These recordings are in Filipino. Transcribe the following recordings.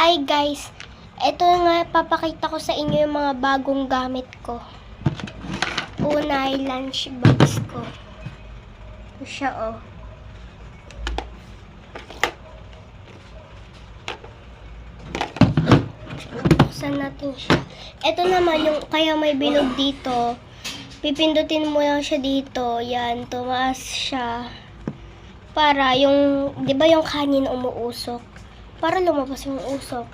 Hi guys, ito nga papakita ko sa inyo yung mga bagong gamit ko. Una ay lunch box ko. Ito siya oh. Buksan natin siya. Ito naman yung kaya may bilog dito. Pipindutin mo lang siya dito. Yan, tumaas siya. Para yung, di ba yung kanin umuusok? Para lumabas yung usok.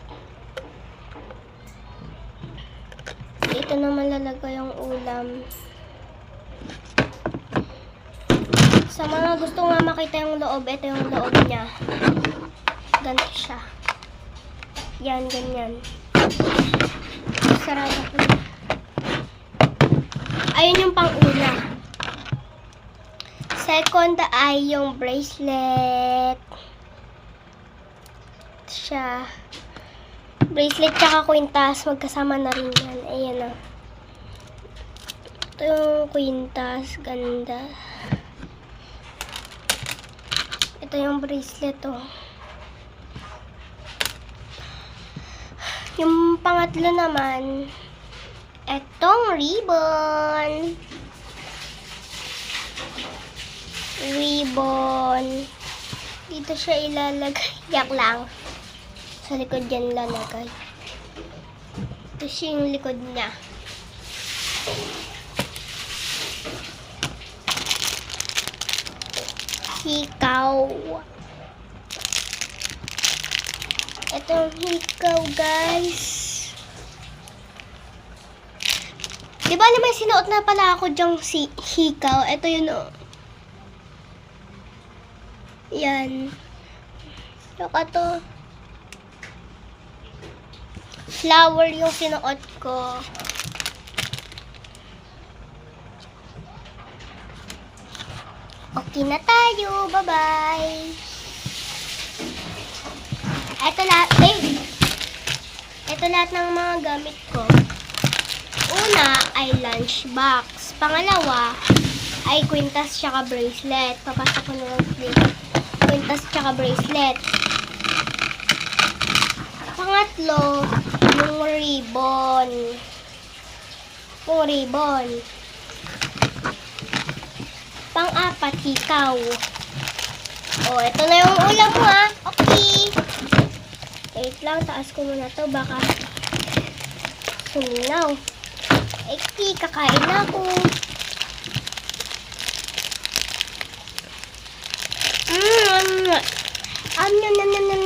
Dito naman lalagay yung ulam. Sa mga gusto nga makita yung loob, ito yung loob niya. Ganito siya. Yan, ganyan. Sarado ko. Ayun yung pang-una. Second ay yung bracelet. Siya. Bracelet tsaka kwintas. Magkasama na rin yan. Ayan na. Ito yung kwintas. Ganda. Ito yung bracelet oh. Yung pangatlo naman, etong ribbon. Ribbon. Dito siya ilalagay. Yak lang. Sa likod yan lalagay. Ito siya yung likod niya. Hikaw. Ito yung hikaw, guys. Di ba may sinuot na pala ako dyang hikaw? Ito yun, oh. Yan. Saka to. Flower yung sinuot ko. Okay na tayo. Bye-bye. Ito lahat ng mga gamit ko. Una ay lunch box. Pangalawa ay kwintas tsaka bracelet. Papasok ko na lang dito. Kwintas tsaka bracelet. Pangatlo, yung ribbon. Yung ribbon. Pang-apat, hikaw. Oh, ito na yung ulam mo ha. Okay. Wait lang, taas ko muna to. Baka suminaw. Okay, kakain na ako. Nom nom nom nom.